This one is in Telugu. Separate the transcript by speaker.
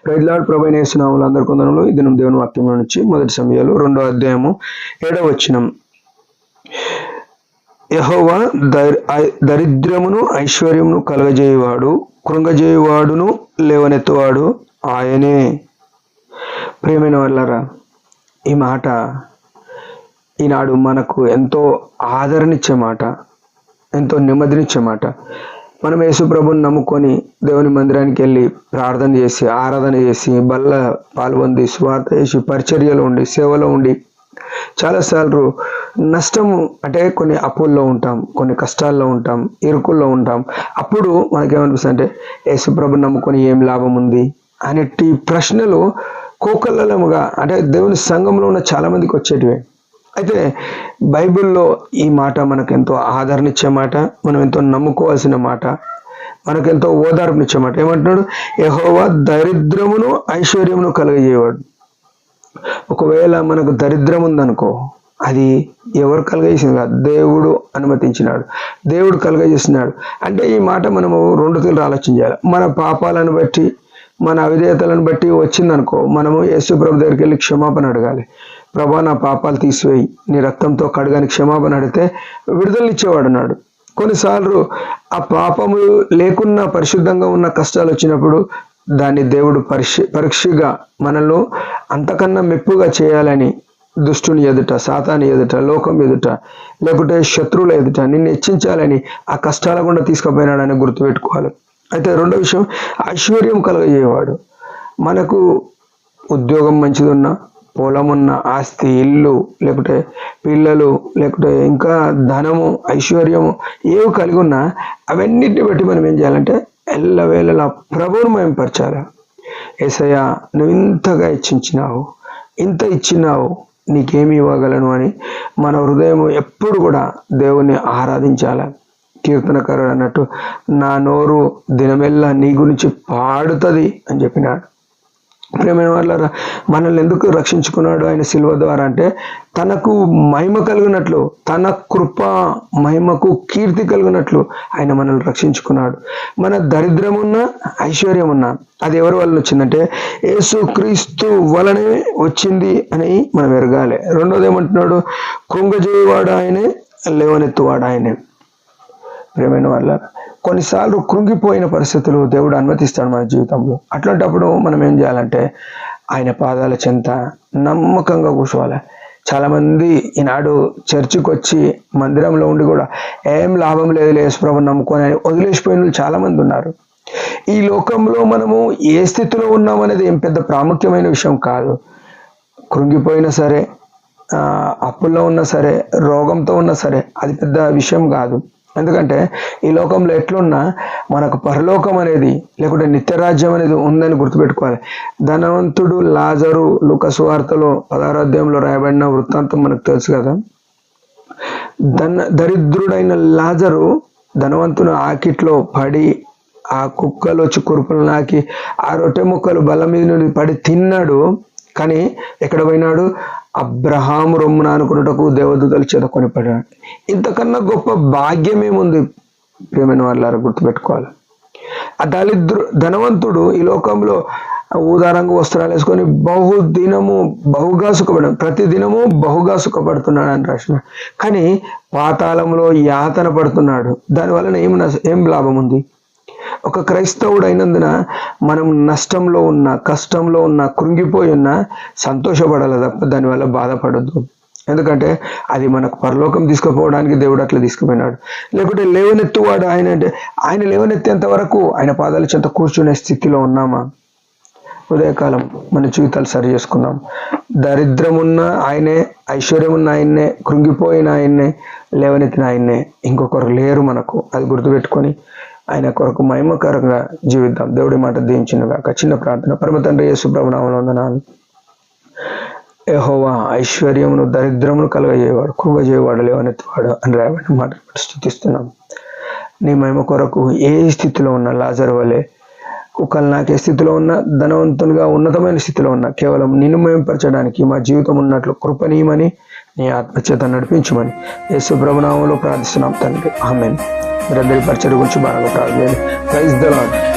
Speaker 1: Praise lord. ప్రభు అయిన యేసు నామములో అందరికీ వందనములు. ఈ దినం దేవుని వాక్యంలో నుంచి మొదటి సమయాలు 2వ అధ్యాయము 7వ వచనం. యెహోవా దరిద్రమును ఐశ్వర్యమును కలగజేయువాడు, కృంగజేయువాడును లేవనెత్తువాడు ఆయనే. ప్రియమైన వాళ్ళారా, ఈ మాట ఈనాడు మనకు ఎంతో ఆదరణిచ్చే మాట, ఎంతో నెమ్మదినిచ్చే మాట. మనం యేసు ప్రభుని నమ్ముకొని దేవుని మందిరానికి వెళ్ళి ప్రార్థన చేసి, ఆరాధన చేసి, బల్ల పాల్గొంది, స్వార్థ చేసి, పరిచర్యలో ఉండి, సేవలో ఉండి చాలాసార్లు నష్టము అంటే కొన్ని అప్పుల్లో ఉంటాం, కొన్ని కష్టాల్లో ఉంటాం, ఇరుకుల్లో ఉంటాం. అప్పుడు మనకేమనిపిస్తుంది అంటే యేసు ప్రభుని నమ్ముకొని ఏం లాభం ఉంది అనేటి ప్రశ్నలు కోకల్లముగా అంటే దేవుని సంఘంలో ఉన్న చాలా మందికి వచ్చేటివే. అయితే బైబిల్లో ఈ మాట మనకు ఎంతో ఆదరణిచ్చే మాట, మనం ఎంతో నమ్ముకోవాల్సిన మాట, మనకెంతో ఓదార్పునిచ్చే మాట. ఏమంటున్నాడు? యెహోవా దరిద్రమును ఐశ్వర్యమును కలగజేయవాడు. ఒకవేళ మనకు దరిద్రం ఉందనుకో, అది ఎవరు కలగజేసింది కాదు, దేవుడు అనుమతించినాడు, దేవుడు కలగజేసినాడు. అంటే ఈ మాట మనము రెండు తీరు ఆలోచన చేయాలి. మన పాపాలను బట్టి, మన అవిధేయతలను బట్టి వచ్చిందనుకో, మనము యేసు ప్రభు దగ్గరికి వెళ్ళి క్షమాపణ అడగాలి. ప్రభా, నా పాపాలు తీసివేయి, నీ రక్తంతో కడగాని క్షమాపణ అడిగితే విడుదలనిచ్చేవాడు అన్నాడు. కొన్నిసార్లు ఆ పాపము లేకున్నా పరిశుద్ధంగా ఉన్న కష్టాలు వచ్చినప్పుడు దాన్ని దేవుడు పరీక్షగా మనల్ని అంతకన్నా మెప్పుగా చేయాలని దుష్టుని ఎదుట, సాతాని ఎదుట, లోకం ఎదుట, లేకుంటే శత్రువుల ఎదుట నిన్ను హెచ్చించాలని ఆ కష్టాల గుండా తీసుకుపోయినాడని గుర్తుపెట్టుకోవాలి. అయితే రెండో విషయం, ఐశ్వర్యం కలగజేయవాడు. మనకు ఉద్యోగం మంచిది ఉన్నా, పొలం ఉన్న, ఆస్తి, ఇల్లు, లేకుంటే పిల్లలు, లేకుంటే ఇంకా ధనము, ఐశ్వర్యము ఏవి కలిగి ఉన్నా అవన్నిటిని బట్టి మనం ఏం చేయాలంటే ఎల్లవేళలా ప్రభువును మహిమపరచాలి. యేసయ్యా, నువ్వు ఇంతగా ఇచ్చినావు, ఇంత ఇచ్చినావు, నీకేమి ఇవ్వగలను అని మన హృదయం ఎప్పుడు కూడా దేవుణ్ణి ఆరాధించాలి. కీర్తనకారుడు అన్నట్టు, నా నోరు దినమెల్లా నీ గురించి పాడుతుంది అని చెప్పినాడు. ప్రియమైన వాళ్ళారా, మనల్ని ఎందుకు రక్షించుకున్నాడు ఆయన శిలువ ద్వారా అంటే తనకు మహిమ కలిగినట్లు, తన కృప మహిమకు కీర్తి కలిగినట్లు ఆయన మనల్ని రక్షించుకున్నాడు. మన దరిద్రమున్నా ఐశ్వర్యమున్నా అది ఎవరి వలన వచ్చిందంటే యేసు క్రీస్తు వలనే వచ్చింది అని మనం ఎరగాలి. రెండోది ఏమంటున్నాడు? కృంగజేయువాడు ఆయనే, లేవనెత్తువాడు ఆయనే. ప్రియమైన వాళ్ళారా, కొన్నిసార్లు కృంగిపోయిన పరిస్థితులు దేవుడు అనుమతిస్తాడు మన జీవితంలో. అట్లాంటప్పుడు మనం ఏం చేయాలంటే ఆయన పాదాల చెంత నమ్మకంగా కూర్చోవాలి. చాలామంది ఈనాడు చర్చికి వచ్చి మందిరంలో ఉండి కూడా ఏం లాభం లేదు, యేసు ప్రభువుని నమ్ముకొని వదిలేసిపోయిన వాళ్ళు చాలామంది ఉన్నారు. ఈ లోకంలో మనము ఏ స్థితిలో ఉన్నామనేది ఏం పెద్ద ప్రాముఖ్యమైన విషయం కాదు. కృంగిపోయినా సరే, అప్పుల్లో ఉన్నా సరే, రోగంతో ఉన్నా సరే, అది పెద్ద విషయం కాదు. ఎందుకంటే ఈ లోకంలో ఎట్లున్నా మనకు పరలోకం అనేది, లేకుంటే నిత్యరాజ్యం అనేది ఉందని గుర్తుపెట్టుకోవాలి. ధనవంతుడు లాజరు లూకా సువార్తలో 16వ అధ్యాయంలో రాయబడిన వృత్తాంతం మనకు తెలుసు కదా. దరిద్రుడైన లాజరు ధనవంతుని ఆకిట్లో పడి, ఆ కుక్కలు వచ్చి కురుపులు నాకి ఆ రొట్టె ముక్కలు బల్ల మీద నుండి పడి తిన్నాడు. కానీ ఎక్కడ పోయినాడు? అబ్రహాము రొమ్మున అనుకున్నటకు దేవదూతలు చేత కొనిపడ్డాడు. ఇంతకన్నా గొప్ప భాగ్యం ఏముంది? ప్రియమైన వాళ్ళారా, గుర్తుపెట్టుకోవాలి. ఆ ధనవంతుడు ఈ లోకంలో ఊదారంగు వస్త్రాలు వేసుకొని బహుగా సుఖపడ్డాడు, ప్రతి దినము బహుగా సుఖపడుతున్నాడు అని రాసినాడు. కానీ పాతాళంలో యాతన పడుతున్నాడు. దానివలన ఏం లాభం ఉంది? ఒక క్రైస్తవుడు అయినందున మనం నష్టంలో ఉన్నా, కష్టంలో ఉన్నా, కృంగిపోయి ఉన్నా సంతోషపడాలి తప్ప దానివల్ల బాధపడద్దు. ఎందుకంటే అది మనకు పరలోకం తీసుకుపోవడానికి దేవుడు అట్లా తీసుకుపోయినాడు. లేకుంటే లేవనెత్తువాడు ఆయన అంటే ఆయన లేవనెత్తేంత వరకు ఆయన పాదాల చెంత కూర్చునే స్థితిలో ఉన్నామా? ఉదయకాలం మన జీవితాలు సరి చేసుకున్నాం. దరిద్రం ఉన్న ఆయనే, ఐశ్వర్యం ఉన్న ఆయన్నే, కృంగిపోయిన ఆయన్నే, లేవనెత్తిన ఆయన్నే. ఇంకొకరు లేరు మనకు. అది గుర్తుపెట్టుకొని ఆయన కొరకు మహిమకరంగా జీవిద్దాం. దేవుడి మాట దీవించునుగాక. చిన్న ప్రార్థన. పరమ తండ్రి యేసు ప్రభు నామములో వందనాలు. యెహోవా ఐశ్వర్యమును దరిద్రమును కలగజేయవాడు, కృంగజేయవాడు, లేవనెత్తువాడు అని రాయబడిన మాట స్తుతిస్తున్నాం. నీ మహిమ కొరకు ఏ స్థితిలో ఉన్నా, లాజరు వలె కుక్కలు నాకే స్థితిలో ఉన్నా, ధనవంతునిగా ఉన్నతమైన స్థితిలో ఉన్నా, కేవలం నిన్ను మహిమపరచడానికి మా జీవితం ఉన్నట్లు కృపనీయమని, నీ ఆత్మచేత నడిపించమని యేసు ప్రభు నామములో ప్రార్థిస్తున్నాం తండ్రి. ఆమేన్. మీరందరి పరిచర్య గురించి బాగా ప్రార్థన. Praise the lord.